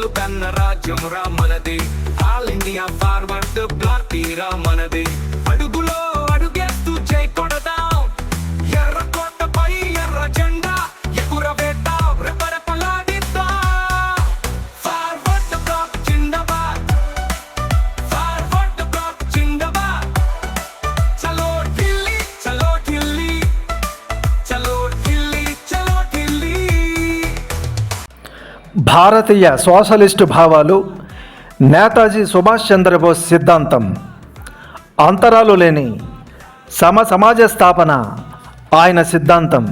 కలలు కన్న రాజ్యం రా మనది, ఆల్ ఇండియా ఫార్వర్డ్ బ్లాక్ తీరా మనది. అడుగులో అడుగేస్తూ జై కొడదాం, ఎర్ర కోటపై ఎర్ర జెండా ఎగురవేద్దాం, రెపరెపలాడిద్దాం. ఫార్వర్డ్ బ్లాక్ జిందాబాద్, ఫార్వర్డ్ బ్లాక్ జిందాబాద్. చలో ఢిల్లీ చలో ఢిల్లీ, చలో ఢిల్లీ చలో ఢిల్లీ. భారతీయ సోషలిస్టు భావాలు, నేతాజీ సుభాష్ చంద్రబోస్ సిద్ధాంతం, అంతరాలు లేని సమాజ స్థాపన ఆయన సిద్ధాంతం.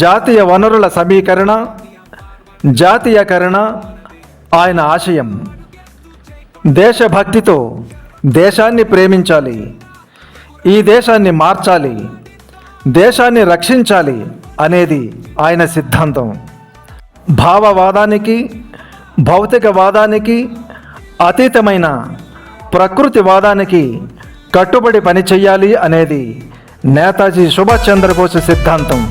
జాతీయ వనరుల సమీకరణ, జాతీయకరణ ఆయన ఆశయం. దేశభక్తితో దేశాన్ని ప్రేమించాలి, ఈ దేశాన్ని మార్చాలి, దేశాన్ని రక్షించాలి అనేది ఆయన సిద్ధాంతం. భావవాదానికి, భౌతికవాదానికి అతీతమైన ప్రకృతివాదానికి కట్టుబడి పనిచేయాలి అనేది నేతాజీ సుభాష్ చంద్రబోస్ సిద్ధాంతం.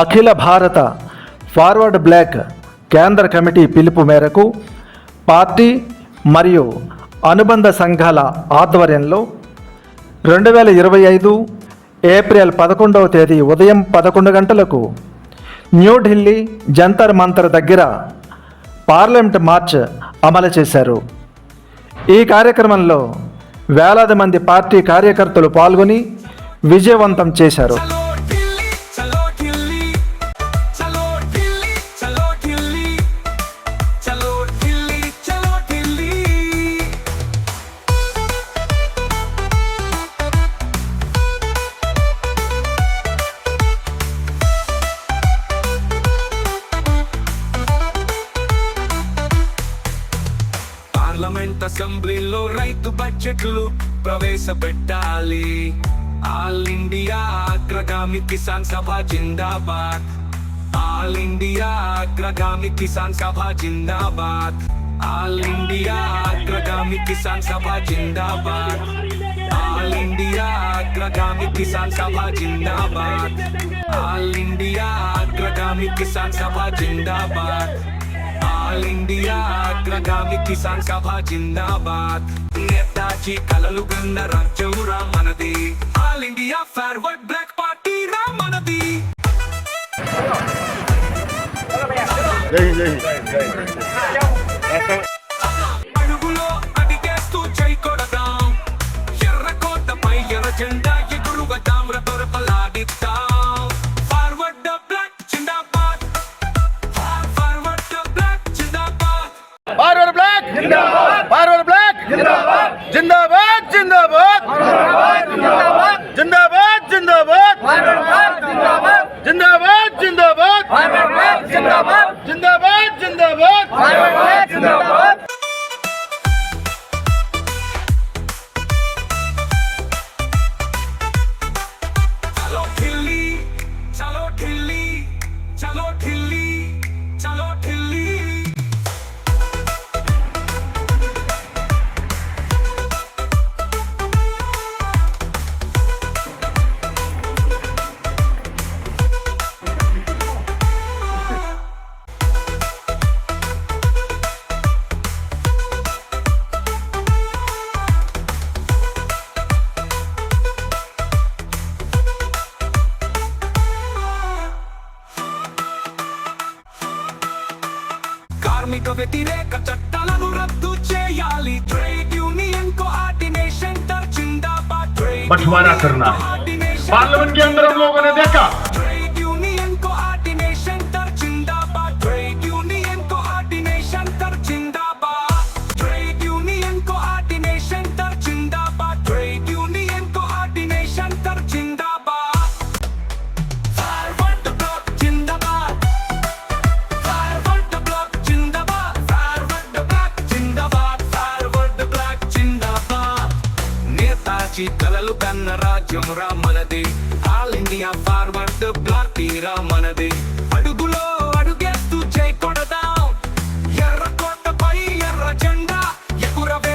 అఖిల భారత ఫార్వర్డ్ బ్లాక్ కేంద్ర కమిటీ పిలుపు మేరకు పార్టీ మరియు అనుబంధ సంఘాల ఆధ్వర్యంలో 2025 ఏప్రిల్ 11వ తేదీ ఉదయం 11 గంటలకు న్యూఢిల్లీ జంతర్ మంతర్ దగ్గర పార్లమెంట్ మార్చ్ అమలు చేశారు. ఈ కార్యక్రమంలో వేలాది మంది పార్టీ కార్యకర్తలు పాల్గొని విజయవంతం చేశారు. పార్లమెంట్ అసెంబ్లీలో రైతు బడ్జెట్లు ప్రవేశపెట్టాలి. ఆల్ ఇండియా అగ్రగామి కిసాన్ సభ జిందాబాద్, ఆల్ ఇండియా అగ్రగామి కిసాన్ సభ జిందాబాద్, ఆల్ ఇండియా అగ్రగామి కిసాన్ సభ జిందాబాద్, ఆల్ ఇండియా అగ్రగామి కిసాన్ సభ జిందాబాద్, ఆల్ ఇండియా అగ్రగామి కిసాన్ సభ జిందాబాద్, ఆల్ ఇండియా అగ్రగామి కిసాన్ సభ జిందాబాద్. నేతాజీ కలలు కన్న రాజ్యం రా మనది, all India forward black party రా మనది. అడుగులో అడిగేస్తూ జై కొడదాం, ఎర్ర కోటపై ఎర్ర జెండా ఎగురువేద్దాం, రెపరెపలాడిద్దాం. ఫార్వర్డ్ బ్లాక్ జిందాబాద్, ఫార్వర్డ్ బ్లాక్ జిందాబాద్, ఫార్వర్డ్ బ్లాక్ జిందాబాద్, ఫార్వర్డ్ బ్లాక్ జిందాబాద్, జిందాబాద్ జిందాబాద్, జిందాబాద్ జిందాబాద్, జిందాబాద్ జిందాబాద్, జిందాబాద్ జిందాబాద్. చలో ఢిల్లీ చలో ఢిల్లీ, చలో ఢిల్లీ చలో ఢిల్లీ. కార్మిక వ్యతిరేక చట్టాలను రద్దు చేయాలి. ట్రేడ్ యూनियन कोऑर्डिनेशन जिंदाबाद, बंटवारा करना है। पार्लियामेंट के अंदर हम लोगों ने देखा ट्रेड यूनियन कोऑर्डिनेशन जिंदाबाद, ट्रेड यूनियन कोऑर्डिनेशन जिंदाबाद, ट्रेड यूनियन कोऑर्डिनेशन जिंदाबाद, ट्रेड यूनियन कोऑर्डिनेशन जिंदाबाद. फॉरवर्ड ब्लॉक जिंदाबाद, फॉरवर्ड ब्लॉक जिंदाबाद, फॉरवर्ड ब्लॉक जिंदाबाद, फॉरवर्ड ब्लॉक जिंदाबाद. నేతాజీ కలలు కన్న రాజ్యం రా మనది, ఆల్ ఇండియా ఫార్వర్డ్ బ్లాక్ తీరా మనది. అడుగులో అడుగేస్తూ జై కొడదాం, ఎర్ర కోటపై ఎర్ర జెండా ఎగురవే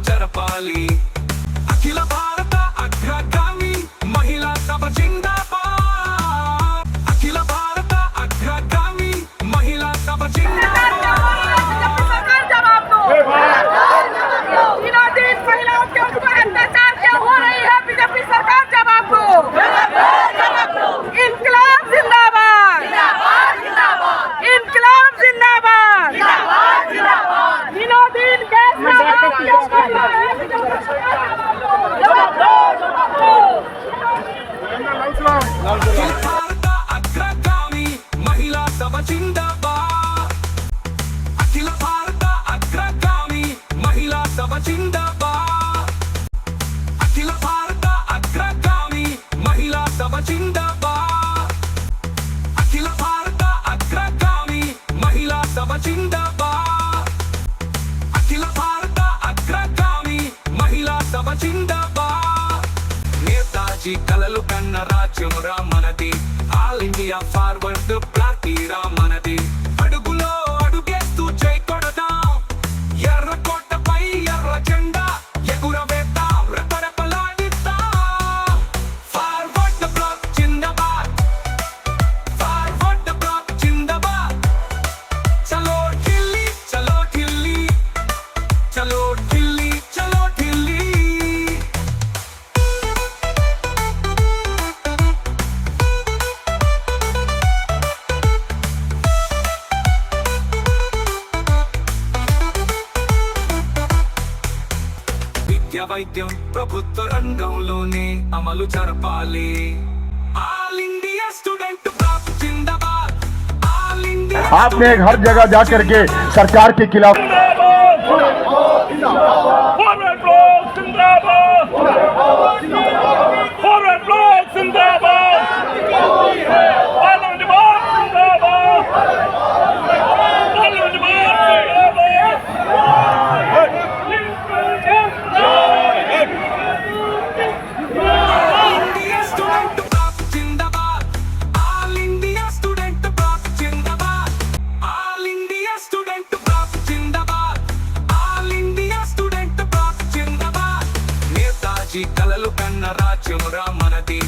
జరపాలి అఖిల భారత అగ్రగామి మహిళా సభ జిందాబాద్ అఖిల భారత అగ్రగామి మహిళా సభ జిందాబాద్ सरकार जवाब दो दिनों दिन महिलाओं के ऊपर अत्याचार क्या हो रही है बीजेपी सरकार जवाब दो इनकलाब जिंदाबाद इनकलाब जिंदाबाद दिनों दिन गैस का दाम क्या बढ़ रहा है बीजेपी सरकार जवाब दो అఖిల భారత అగ్రగామి మహిళా సభ జిందాబాద్ అఖిల భారత అగ్రగామి మహిళా సభ జిందాబాద్ అఖిల భారత అగ్రగామి మహిళా సభ జిందాబాద్ అఖిల భారత అగ్రగామి మహిళా సభ జిందాబాద్ అఖిల భారత అగ్రగామి మహిళా సభ జిందాబాద్ నేతాజీ కలలు కన్న రాజ్యం రా మనది ఆల్ ఇండియా ఫార్వర్డ్ పార్టీ రా మనది అడుగులో అడుగేస్తూ జై కొడదాం ఎర్ర కోటపై ఎర్ర జెండా ఎగురవేద్దాం రెపరెపలాడిద్దాం ఫార్వర్డ్ బ్లాక్ జిందాబాద్ ఫార్వర్డ్ బ్లాక్ జిందాబాద్ చలో ఢిల్లీ చలో ఢిల్లీ చలో ఢిల్లీ చలో ఢిల్లీ విద్య వైద్యం ప్రభుత్వ రంగంలోనే అమలు జరపాలి ఆల్ ఇండియా స్టూడెంట్ బ్లాక్ జిందాబాద్ ఆల్ ఇండియా आपने हर जगह जा करके सरकार के खिलाफ फॉरवर्ड ब्लॉक जिंदाबाद फॉरवर्ड ब्लॉक जिंदाबाद पार्लियामेंट बार जिंदाबाद पार्लियामेंट ఇండియా స్టూడెంట్ బ్లాక్ జిందాబాద్ ఆల్ ఇండియా స్టూడెంట్ బ్లాక్ జిందాబాద్ ఆల్ ఇండియా స్టూడెంట్ బ్లాక్ జిందాబాద్ ఆల్ ఇండియా స్టూడెంట్ బ్లాక్ జిందాబాద్ నేతాజీ కలలు కన్న రాజ్యం రా మనది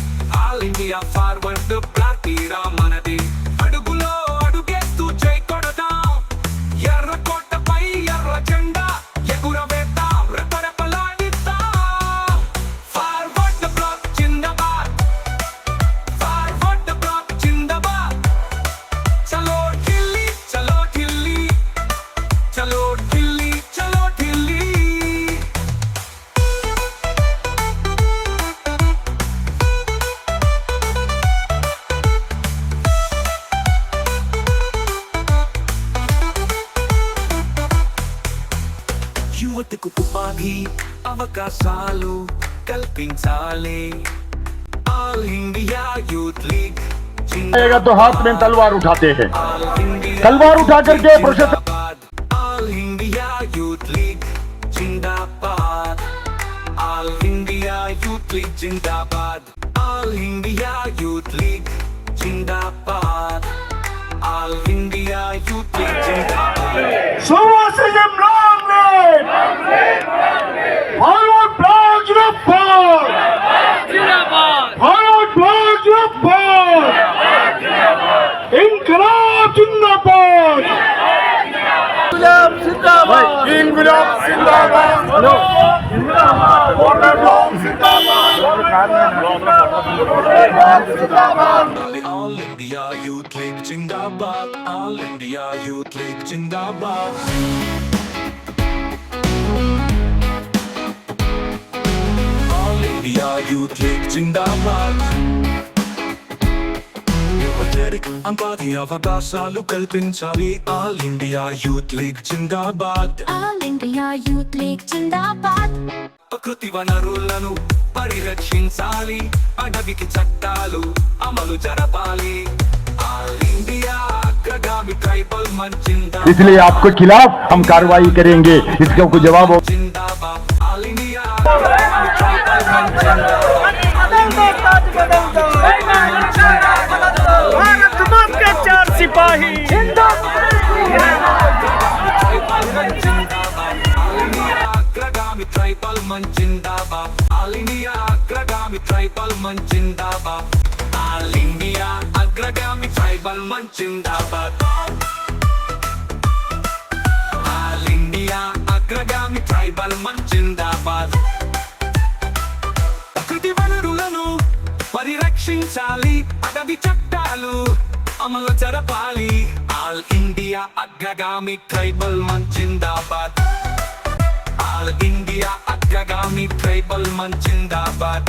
ఆల్ ఇండియా ఫార్వర్డ్ పార్టీ రా మనది అడుగులో అడుగేస్తూ జై కొడదాం ఎర్ర కోటపై ఎర్ర జెండా ఎగురవేద్దాం రెపరెపలాడిద్దాం ఫార్వర్డ్ బ్లాక్ జిందాబాద్ ఫార్వర్డ్ బ్లాక్ జిందాబాద్ చలో ఢిల్లీ చలో ఢిల్లీ చలో ఢిల్లీ చలో ఢిల్లీ యువతకు ఉపాధి అవకాశాలు కల్పించాలి ఆల్ ఇండియా యూత్ లీగ్ आएगा तो हाथ में तलवार उठाते हैं तलवार उठा करके प्रशासन ఆల్ ఇండియా యూత్ లీగ్ జిందాబాద్ ఆల్ ఇండియా యూత్ లీగ్ జిందాబాద్ ఆల్ ఇండియా యూత్ లీగ్ జిందాబాద్ ఆల్ ఇండియా యూత్ లీగ్ జిందాబాద్ Socialism long live! Forward block Zindabad! Forward block Zindabad! Inqilab Zindabad! Inqilab Zindabad! Forward block Zindabad! All India Youth League Zindabad All India Youth League Zindabad All India Youth League Zindabad యువతరికి అంపాది అవకాశాలు కల్పించాలి all India youth league జిందాబాద్ All India Youth League Zindabad. ప్రకృతి వనరులను పరిరక్షించాలి అడవికి చట్టాలు అమలు జరపాలి all India అగ్రగామి tribal మంచిందా इसलिए आपके खिलाफ हम कार्रवाई करेंगे इसका कोई जवाब हो జిందాబాద్ ఆల్ ఇండియా అగ్రగామి ట్రైబల్ మంచిందా भारत माँ के चार सिपाही ట్రైబల్ మంచిందా ఆల్ ఇండియా అగ్రగామి ట్రైబల్ మంచ్ జిందాబాద్ ఆల్ ఇండియా అగ్రగామి ట్రైబల్ మంచ్ జిందాబాద్ ఆల్ ఇండియా అగ్రగామి ట్రైబల్ మంచ్ జిందాబాద్ ఆల్ ఇండియా అగ్రగామి ట్రైబల్ మంచ్ జిందాబాద్ ప్రకృతి వనరులను పరిరక్షించాలి అడవి చట్టాలు అమలు జరపాలి ఆల్ ఇండియా అగ్రగామి ట్రైబల్ మంచ్ జిందాబాద్ ఆల్ ఇండియా అగ్రగామి ట్రైబల్ మంచ్ జిందాబాద్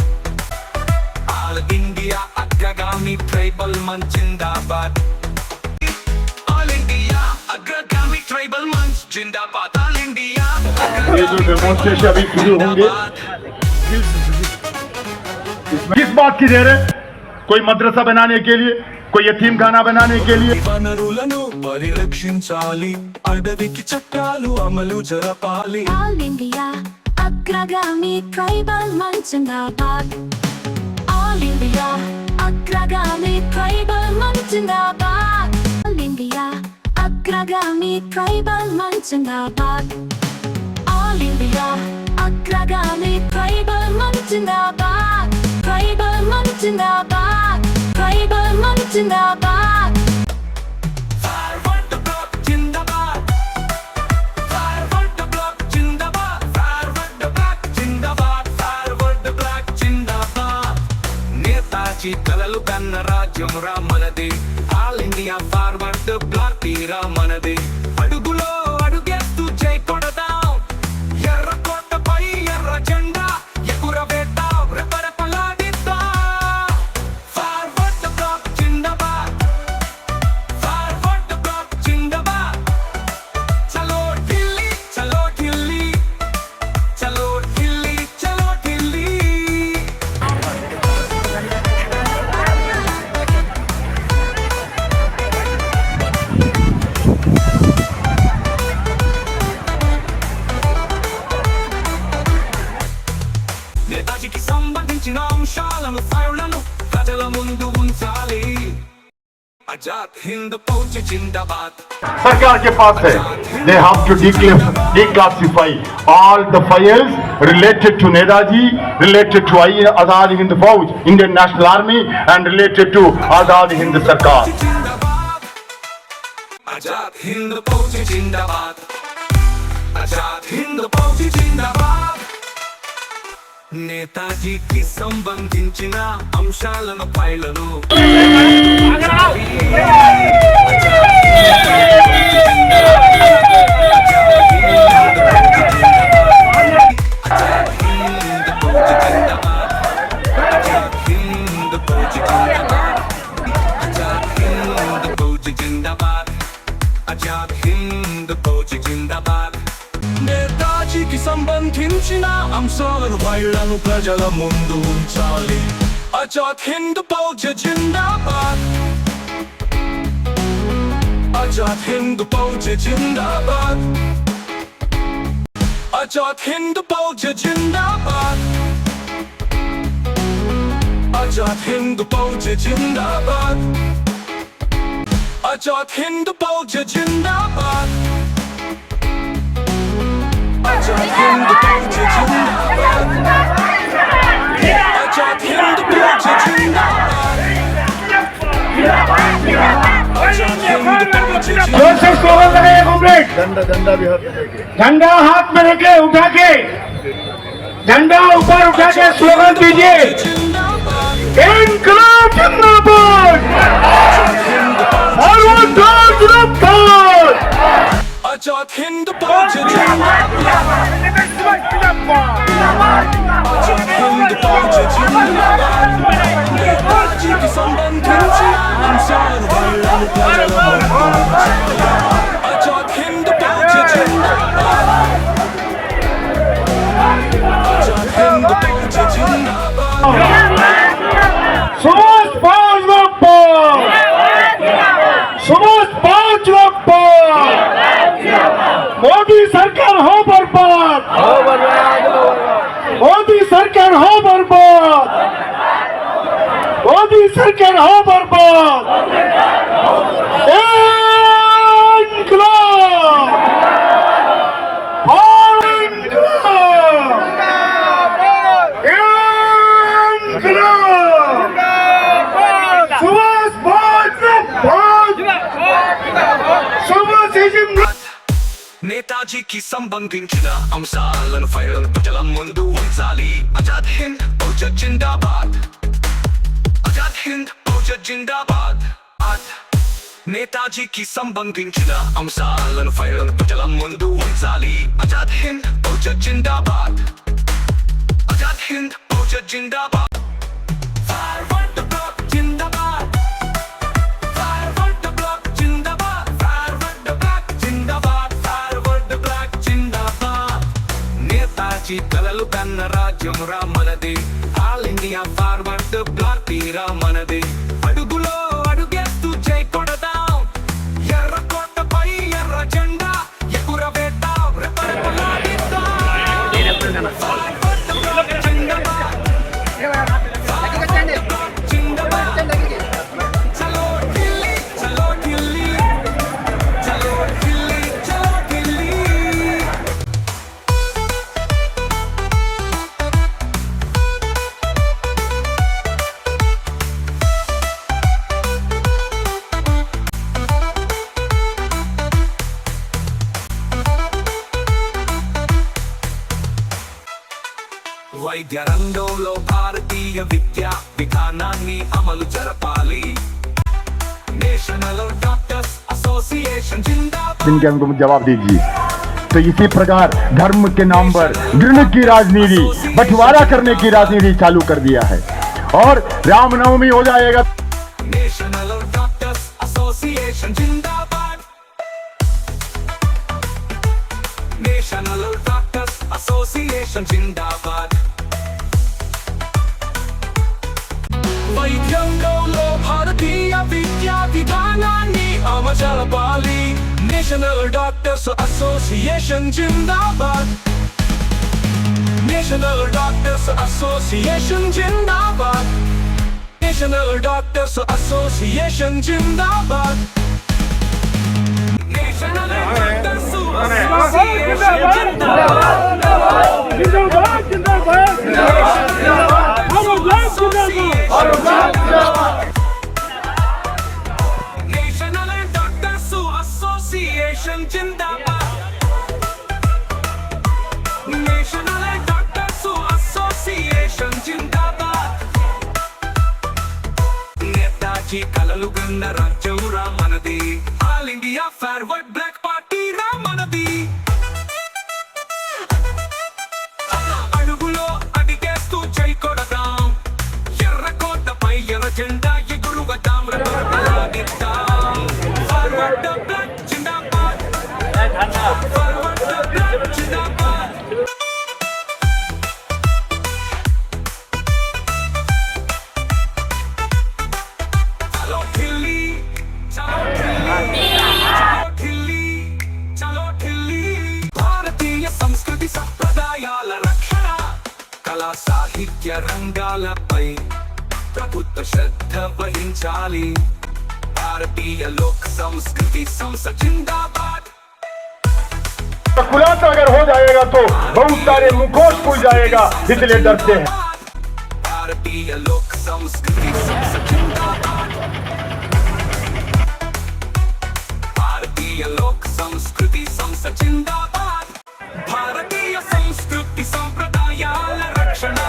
ఆల్ ఇండియా అగ్రగామి ట్రైబల్ మంచ్ జిందాబాద్ ఆల్ ఇండియా అగ్రగామి ట్రైబల్ మంచ్ జిందాబాద్ ఆల్ इंडिया ये जो डेमोन्स्ट्रेशन अभी शुरू होंगे किस बात की देर है? कोई मदरसा बनाने के लिए, कोई यतीम खाना बनाने के लिए। వనరులను పరిరక్షించాలి అడవికి చట్టాలు అమలు జరపాలి All India అగ్రగామి ట్రైబల్ మంచ్ జిందాబాద్ All India అగ్రగామి ట్రైబల్ మంచ్ జిందాబాద్ All India అగ్రగామి ట్రైబల్ మంచ్ జిందాబాద్ All India అగ్రగామి ట్రైబల్ మంచ్ జిందాబాద్ ట్రైబల్ మంచ్ జిందాబాద్ ట్రైబల్ మంచ్ జిందాబాద్ ఫార్వర్డ్ బ్లాక్ జిందాబాద్ ఫార్వర్డ్ బ్లాక్ జిందాబాద్ ఫార్వర్డ్ బ్లాక్ జిందాబాద్ ఫార్వర్డ్ బ్లాక్ జిందాబాద్ నేతాజీ కలలు కన్న రాజ్యం రా మనది ఆల్ ఇండియా ఫార్వర్డ్ బ్లాక్ తీరా మనది అడుగులో అడుగేస్తూ జై కొడదాం ఎర్ర కోటపై ఎర్ర జెండా ఎగురవేద్దాం రెపరెపలాడిద్దాం ఫార్వర్డ్ బ్లాక్ జిందాబాద్ ఫార్వర్డ్ బ్లాక్ జిందాబాద్ చలో ఢిల్లీ చలో ఢిల్లీ చలో ఢిల్లీ చలో ఢిల్లీ నేతాజీకి సంబంధించిన అంశాలను ఫైళ్లను ప్రజల ముందు ఉంచాలి ఆజాద్ హింద్ ఫౌజ్ జిందాబాద్ सरकार के पास है, they have to declassify all the files related to Netaji, related to Azad Hind Fauj, Indian National Army, and related to Azad Hind Sarkar. జిందాబాద్ ఆజాద్ హింద్ ఫౌజ్ జిందాబాద్ ఆజాద్ హింద్ ఫౌజ్ జిందాబాద్ నేతాజీకి సంబంధించిన అంశాలను ఫైళ్లను ఆజాద్ హింద్ ఫౌజ్ జిందాబాద్ నేతాజీకి సంబంధించిన అంశాలను ఫైళ్లను ప్రజల ముందు ఉంచాలి ఆజాద్ హింద్ ఫౌజ్ జిందాబాద్ ఆజాద్ హింద్ ఫౌజ్ జిందాబాద్ ఆజాద్ హింద్ ఫౌజ్ జిందాబాద్ ఆజాద్ హింద్ ఫౌజ్ జిందాబాద్ ఆజాద్ హింద్ ఫౌజ్ జిందాబాద్ ఆజాద్ హింద్ ఫౌజ్ జిందాబాద్ ఆజాద్ హింద్ ఫౌజ్ జిందాబాద్ ఆజాద్ హింద్ ఫౌజ్ जोर से स्लोगन लगाइए कॉम्रेड। झंडा हाथ में लेके उठा के, झंडा ऊपर उठा के स्लोगन दीजिए, इनकलाब जिंदाबाद, फॉरवर्ड ब्लॉक जिंदाबाद। आजाद हिंद फौज जिंदाबाद आजाद हिंद फौज जिंदाबाद నేతాజీ కి సంబంధించిన అంశాలు ఫైళ్లను ప్రజల ముందు ఉంచాలి ఆజాద్ హింద్ ఫౌజ్ జిందాబాద్ ఆజాద్ హింద్ ఫౌజ్ జిందాబాద్ सुभाष पाल वक्फर, सुभाष पाल वक्फर, मोदी सरकार हो बर्बाद, నేతాజీకి సంబంధించిన అంశాలను ఫైర్ ప్రజల ముందు ఉంచాలి ఆజాద్ హింద్ ఫౌజ్ జిందాబాద్ ఆజాద్ హింద్ ఫౌజ్ జిందాబాద్ నేతాజీకి సంబంధించిన అంశాలను ఫైర్ ప్రజల ముందు ఉంచాలి ఆజాద్ హింద్ ఫౌజ్ జిందాబాద్ ఆజాద్ హింద్ ఫౌజ్ జిందాబాద్ ఫార్వర్డ్ ద బ్లాక్ జిందాబాద్ ఫార్వర్డ్ ద బ్లాక్ జిందాబాద్ ఫార్వర్డ్ ద బ్లాక్ జిందాబాద్ ఫార్వర్డ్ ద బ్లాక్ జిందాబాద్ నేతాజీ కలలు కన్న రాజ్యం రా మనది all India forward the bloc తీరా మనది అడుగులో అడుగేస్తూ జై కొడదాం ఎర్ర కోటపై ఎర్ర జెండా ఎగురవేద్దాం రెపరెపలాడిద్దాం ఫార్వర్డ్ ద బ్లాక్ జిందాబాద్ చలో ఢిల్లీ చలో ఢిల్లీ చలో ఢిల్లీ చలో ఢిల్లీ వైద్య రంగంలో భారతీయ విద్యా విధానాన్ని అమలు జరపాలి నేషనల్ డాక్టర్స్ అసోసియేషన్ జిందాబాద్ इनके हमको जवाब दीजिए। तो इसी प्रकार धर्म के नाम पर घृण की राजनीति, बंटवारा करने की राजनीति चालू कर दिया है और रामनवमी हो जाएगा। నేషనల్ డాక్టర్స్ అసోసియేషన్ జిందాబాద్ నేషనల్ డాక్టర్స్ అసోసియేషన్ జిందాబాద్ వైద్యంలో భారతీయ విద్యా విధానాన్ని అమలు జరపాలి నేషనల్ డాక్టర్స్ అసోసియేషన్ జిందాబాద్ నేషనల్ డాక్టర్స్ అసోసియేషన్ జిందాబాద్ నేషనల్ డాక్టర్స్ అసోసియేషన్ జిందాబాద్ national doctors association national doctors association జిందాబాద్ నేషనల్ డాక్టర్స్ అసోసియేషన్ జిందాబాద్ నేతాజీ కలలు గన్న రాజ్యం రా మనది all India forward black party రా మనది అడుగులో అడిగేస్తూ జై కొడదాం ఎర్ర కోటపై ఎర్ర జెండా ఎగురుగదాం రెపరెపలాడిద్దాం ఫార్వర్డ్ ద బ్లాక్ జిందాబాద్ ఫార్వర్డ్ ద బ్లాక్ జిందాబాద్ చలో ఢిల్లీ చలో ఢిల్లీ చలో ఢిల్లీ చలో ఢిల్లీ భారతీయ సంస్కృతి సంప్రదాయాల రక్షణ కళా సాహిత్య రంగాలపై ప్రభుత్వ శ్రద్ధ వహించాలి భారతీయ లోక్ సంస్కృతి సంస్థ జిందాబాద్ खुलासा अगर हो जाएगा तो बहुत सारे मुखोश खुल जाएगा, इसलिए डरते हैं। భారతీయ లోక్ సంస్కృతి సంస్థ జిందాబాద్ భారతీయ లోక్ సంస్కృతి సంస్థ జిందాబాద్ భారతీయ సంస్కృతి సంప్రదాయాల రక్షణ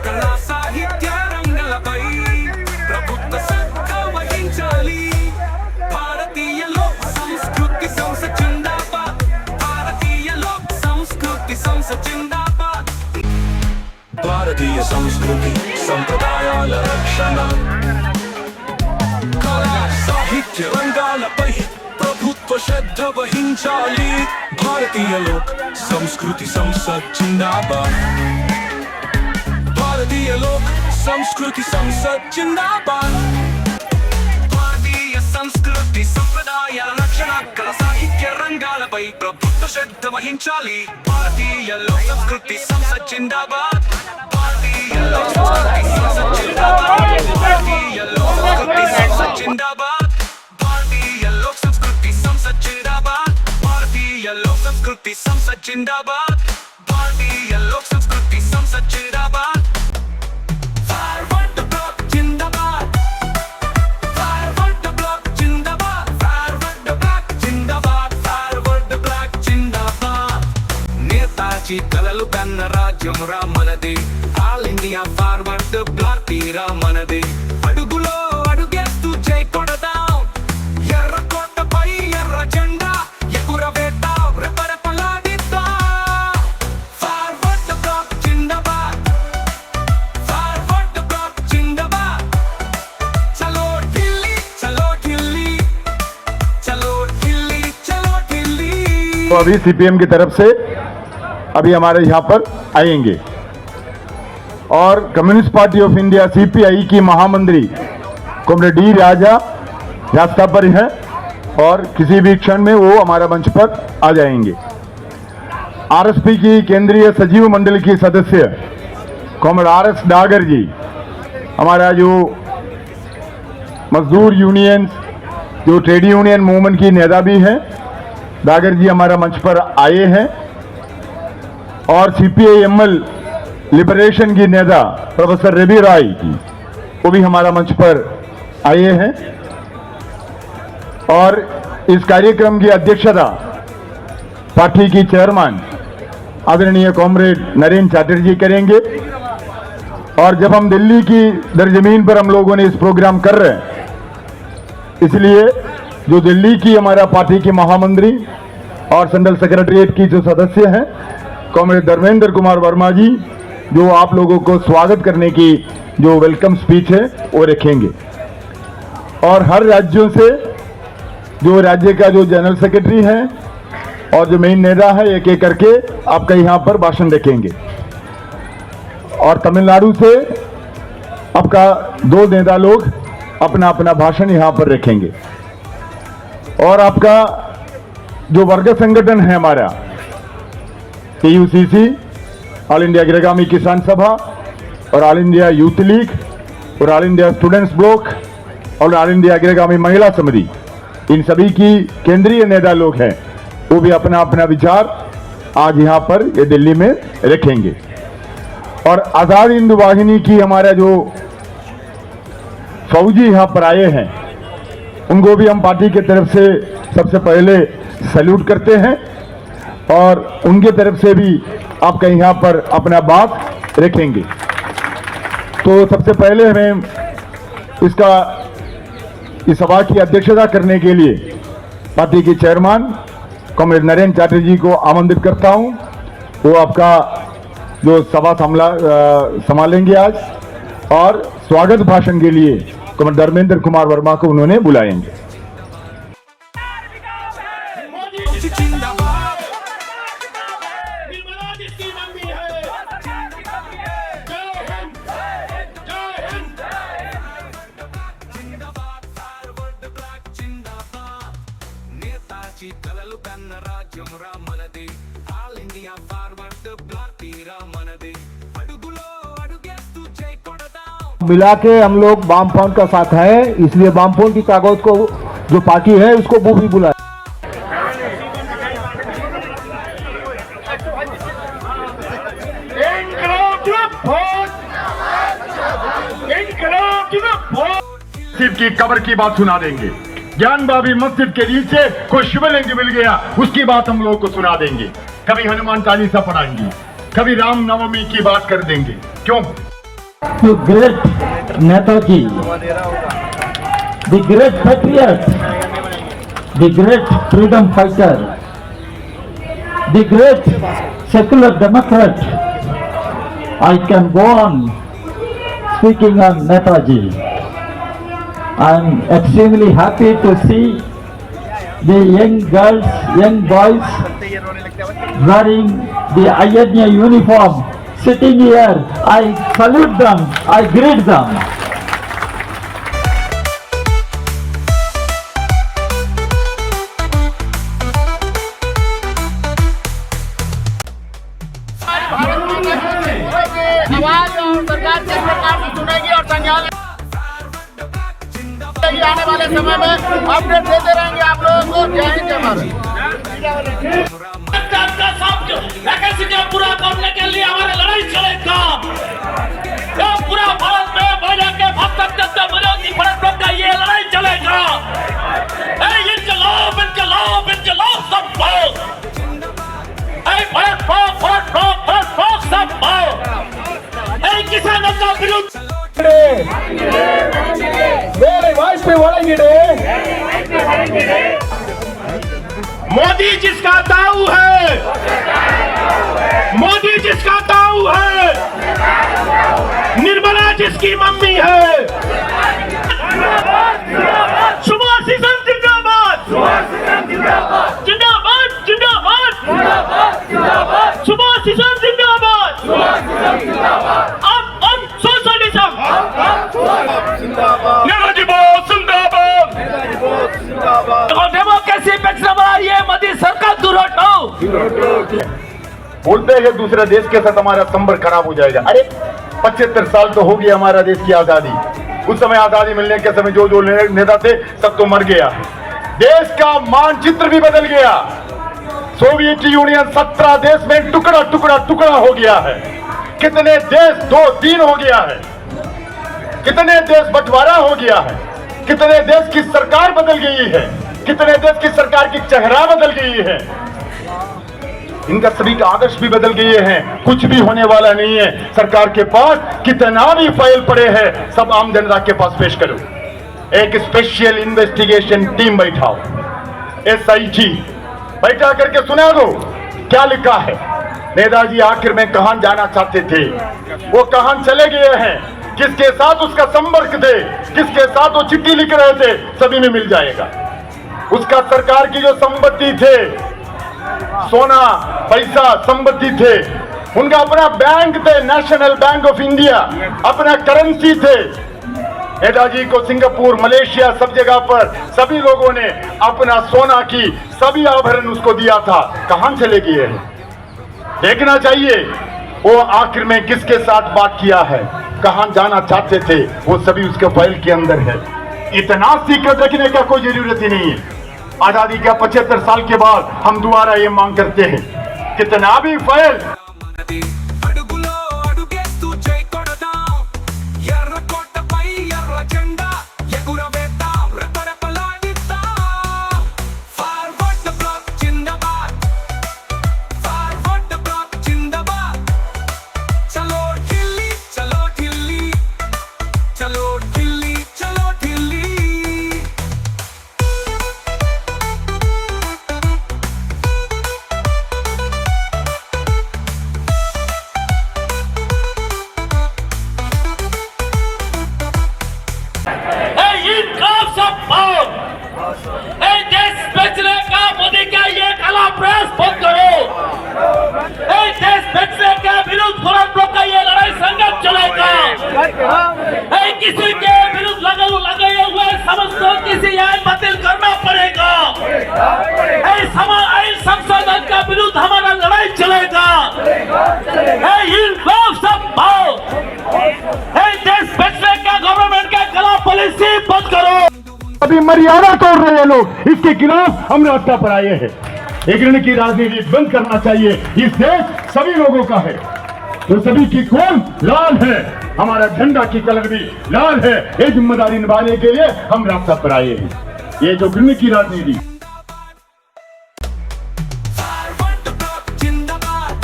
కళా సాహిత్య రంగాలపై ప్రభుత్వ శ్రద్ధ వహించాలి భారతీయ లోక్ సంస్కృతి సంస్థ జిందాబాద్ భారతీయ లోక్ సంస్కృతి సంస్థ జిందాబాద్ భారతీయ సంస్కృతి సంప్రదాయాల రక్షణ కళా సాహిత్య రంగాలపై ప్రభుత్వ శ్రద్ధ వహించాలి భారతీయ లోక్ సంస్కృతి సంస్థ జిందాబాద్ భారతీయ లోక్ సంస్కృతి సంస్థ జిందాబాద్ భారతీయ సంస్కృతి సంప్రదాయాల రక్షణ కళా సాహిత్య రంగాలపై ప్రభుత్వ శ్రద్ధ వహించాలి భారతీయ లోక్ సంస్కృతి సంస్థ జిందాబాద్ భారతీయ లోక్ సంస్కృతి సంస్థ జిందాబాద్ భారతీయ లోక్ సంస్కృతి సంస్థ జిందాబాద్ భారతీయ లోక్ సంస్కృతి సంస్థ జిందాబాద్ భారతీయ లోక్ సంస్కృతి సంస్థ జిందాబాద్ భారతీయ లోక్ సంస్కృతి సంస్థ జిందాబాద్ ఫార్వర్డ్ ద బ్లాక్ జిందాబాద్ ఫార్వర్డ్ ద బ్లాక్ జిందాబాద్ ఫార్వర్డ్ ద బ్లాక్ జిందాబాద్ ఫార్వర్డ్ ద బ్లాక్ జిందాబాద్ కలలు కన్న రాజ్యం రా మనది ఆల్ ఇండియా ఫార్వర్డ్ పార్టీ రా మనది అడుగులో అడుగేస్తూ జై కొడదాం ఎర్ర కోటపై ఎర్ర జెండా ఎగురవేద్దాం రెపరెపలాడిద్దాం ఫార్వర్డ్ బ్లాక్ జిందాబాద్ ఫార్వర్డ్ బ్లాక్ జిందాబాద్ చలో ఢిల్లీ చలో ఢిల్లీ చలో ఢిల్లీ చలో ఢిల్లీ तो अभी सीपीएम की तरफ से अभी हमारे यहाँ पर आएंगे और communist party of India CPI की महामंत्री कॉमरेड डी राजा रास्ता पर हैं और किसी भी क्षण में वो हमारा मंच पर आ जाएंगे। आरएसपी की केंद्रीय सचिव मंडल की सदस्य कॉमरेड आरएस डागर जी, हमारा जो मजदूर यूनियंस जो ट्रेड यूनियन मूवमेंट की नेता भी हैं, डागर जी हमारा मंच पर आए हैं और सीपीआईएमएल लिबरेशन की नेता प्रोफेसर रवि राय जी वो भी हमारा मंच पर आए हैं और इस कार्यक्रम की अध्यक्षता पार्टी की चेयरमैन आदरणीय कॉमरेड नरेंद्र चैटर्जी करेंगे। और जब हम दिल्ली की दरजमीन पर हम लोगों ने इस प्रोग्राम कर रहे हैं, इसलिए जो दिल्ली की हमारा पार्टी की महामंत्री और सेंट्रल सेक्रेटरीट की जो सदस्य हैं कॉमरेड धर्मेंद्र कुमार वर्मा जी, जो आप लोगों को स्वागत करने की जो वेलकम स्पीच है वो रखेंगे। और हर राज्यों से जो राज्य का जो जनरल सेक्रेटरी है और जो मेन नेता है एक एक करके आपका यहाँ पर भाषण रखेंगे। और तमिलनाडु से आपका 2 नेता लोग अपना अपना भाषण यहाँ पर रखेंगे। और आपका जो वर्ग संगठन है हमारा टीयूसीसी, ऑल इंडिया अग्रगामी किसान सभा और ऑल इंडिया यूथ लीग और ऑल इंडिया स्टूडेंट्स ब्लॉक और ऑल इंडिया अग्रगामी महिला समिति, इन सभी की केंद्रीय नेता लोग हैं, वो भी अपना अपना विचार आज यहाँ पर ये दिल्ली में रखेंगे। और आजाद हिंद वाहिनी की हमारा जो फौजी यहाँ पर आए हैं उनको भी हम पार्टी की तरफ से सबसे पहले सैल्यूट करते हैं और उनके तरफ से भी आपका यहाँ पर अपना बात रखेंगे। तो सबसे पहले हमें इस सभा की अध्यक्षता करने के लिए पार्टी के चेयरमैन कॉमरेड नरेंद्र चैटर्जी को आमंत्रित करता हूँ। वो आपका जो सभा संभालेंगे आज और स्वागत भाषण के लिए कॉमरेड धर्मेंद्र कुमार वर्मा को उन्होंने बुलाएंगे। जिंदाबाद निर्मला जी की मम्मी है जय हिंद जय हिंद जिंदाबाद फॉरवर्ड ब्लैक जिंदाबाद नेताजी कलలు కన్న రాజ్యం రా మనది ఆల్ ఇండియా ఫార్వర్డ్ పార్టీ రా మనది అడుగులో అడుగేస్తూ జై కొడదాం मिला के हम लोग वामफ्रंट का साथ है, इसलिए वामफ्रंट की ताकत को जो पार्टी है उसको वो भी बुलाए। मस्जिद की कब्र की बात सुना देंगे। ज्ञान बाबी मस्जिद के नीचे कोई शिवलिंग मिल गया उसकी बात हम लोग को सुना देंगे। कभी हनुमान चालीसा पढ़ाएंगे, कभी राम नवमी की बात कर देंगे। क्यों? The great Netaji, the great patriot, the great freedom fighter, the great secular democrat. I can go on speaking on Netaji. I am extremely happy to see the young girls, young boys wearing the INA uniform sitting here. I salute them, I greet them. आवाज और सरकार किस प्रकार से सुनेगी और संज्ञान आने वाले समय में अपडेट देते रहेंगे आप लोगों को। जय हिंद जय भारत। पूरा करने के लिए हमारी लड़ाई चलेगा। तो पूरा भारत में बजा के विरोधी भारत का ये लड़ाई चलेगा। इनकलाब इनकलाब इनकलाब सब भारत भारत भारत भारत வழங்கிடு வேலை வாய்ப்பை வழங்கிடு मोदी जिसका ताऊ है, मोदी जिसका ताऊ है, निर्मला जिसकी मम्मी है। सुभाषिसम जिंदाबाद, जिंदाबाद जिंदाबाद, सुभाषिसम जिंदाबाद। अब सोशलिज्म नेताजी बोस जिंदाबाद, डेमोक्रेसी ये मोदी सरकार दूर हटाओ। बोलते हैं दूसरे देश के साथ हमारा संपर्क खराब हो जाएगा। अरे 75 साल तो हो गया हमारा देश की आजादी। उस समय आजादी मिलने के समय जो जो नेता थे सब तो मर गया। देश का मानचित्र भी बदल गया। सोवियत यूनियन 17 देश में टुकड़ा टुकड़ा टुकड़ा हो गया है। कितने देश 2-3 हो गया है, कितने देश बंटवारा हो गया है, कितने देश की सरकार बदल गई है, कितने देश की सरकार की चेहरा बदल गई है, इनका सभी का आदर्श भी बदल गए हैं। कुछ भी होने वाला नहीं है। सरकार के पास कितना भी फाइल पड़े हैं सब आम जनता के पास पेश करो। एक स्पेशल इन्वेस्टिगेशन टीम बैठाओ, SIT बैठा करके सुना दो क्या लिखा है। नेताजी आखिर में कहां जाना चाहते थे, वो कहां चले गए हैं, किसके साथ उसका संपर्क थे, किसके साथ वो चिट्ठी लिख रहे थे, सभी में मिल जाएगा। उसका सरकार की जो संपत्ति थे, सोना पैसा संपत्ति थे, उनका अपना बैंक थे, नेशनल बैंक ऑफ इंडिया, अपना करेंसी थे। नेताजी को सिंगापुर मलेशिया सब जगह पर सभी लोगों ने अपना सोना की सभी आभरण उसको दिया था। कहां चले गए हैं देखना चाहिए। वो आखिर में किसके साथ बात किया है, कहां जाना चाहते थे, वो सभी उसके फाइल के अंदर है। इतना सीक्रेट रखने का कोई जरूरत ही नहीं है। आजादी का 75 साल के बाद हम दोबारा ये मांग करते हैं कितना भी फाइल అడుగులో అడుగేస్తూ చేకొడదాం ఎర్రకోటపై ఎర్ర జెండా ఎగురవేద్దాం రెపరెపలాడిద్దాం ఫార్వర్డ్ బ్లాక్ జిందాబాద్ ఫార్వర్డ్ బ్లాక్ జిందాబాద్ చలో ఢిల్లీ చలో ఢిల్లీ చలో ఢిల్లీ చలో ఢిల్లీ देश बेचने का मोदी का ये काला प्रेस बंद करो। देश बेचने के विरुद्ध फॉरेन ब्लॉक का ये लड़ाई संगठन चलेगा। किसी के विरुद्ध लगे हुए समस्त किसी आईन बातिल करना पड़ेगा। आईन संशोधन का विरुद्ध हमारा लड़ाई चलेगा। देश बेचने का गवर्नमेंट का काला पॉलिसी बंद करो। अभी मर्यादा तोड़ रहे हैं लोग, इसके खिलाफ हम रास्ता पर आए हैं। एक ऋण की राजनीति बंद करना चाहिए। इस देश सभी लोगों का है, तो सभी की खून लाल है, हमारा झंडा की कलर भी लाल है। ये जिम्मेदारी निभाने के लिए हम रास्ता पर आए हैं। ये जो ऋण की राजनीति ఫార్వర్డ్ బ్లాక్ జిందాబాద్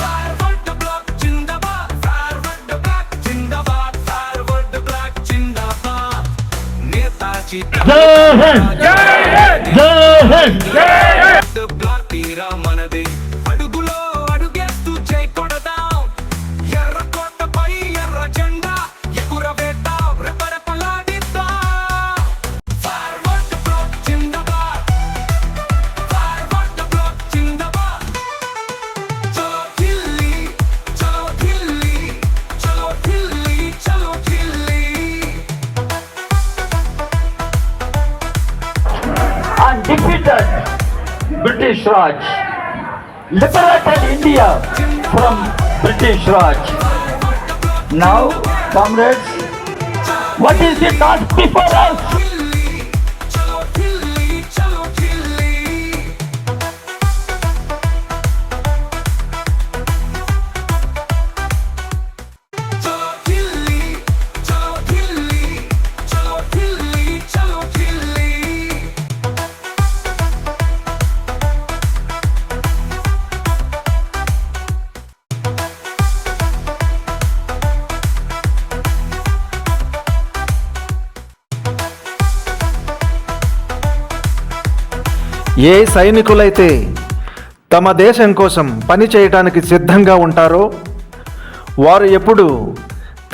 ఫార్వర్డ్ బ్లాక్ జిందాబాద్ ఫార్వర్డ్ బ్లాక్ జిందాబాద్ ఫార్వర్డ్ బ్లాక్ జిందాబాద్ నేతాజీ जय हिंद जय हिंद जय हिंद। బ్లాక్ తీరా మనదే అడుగులో అడుగేస్తూ చేకొడదాం ఎర్రకోటపై ఎర్ర జెండా ఎగురవేద్దాం రెపరెపలాడిద్దాం ఫార్వర్డ్ బ్లాక్ జిందాబాద్ ఫార్వర్డ్ బ్లాక్ జిందాబాద్ చలో ఢిల్లీ చలో ఢిల్లీ చలో ఢిల్లీ చలో Delhi Undefeated British Raj liberated India from British Raj. Now, comrades, what is the task before us? Delhi చలో ఢిల్లీ చలో ఢిల్లీ చలో ఢిల్లీ చలో ఢిల్లీ చలో ఢిల్లీ చలో ఢిల్లీ ఏ సైనికులైతే తమ దేశం కోసం పని చేయడానికి సిద్ధంగా ఉంటారో వారు ఎప్పుడూ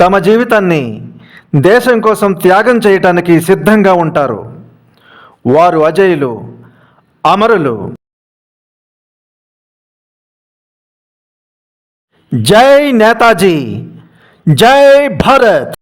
తమ జీవితాన్ని దేశం కోసం త్యాగం చేయటానికి సిద్ధంగా ఉంటారు. వారు అజేయులు, అమరులు. జై నేతాజీ, జై భారత్.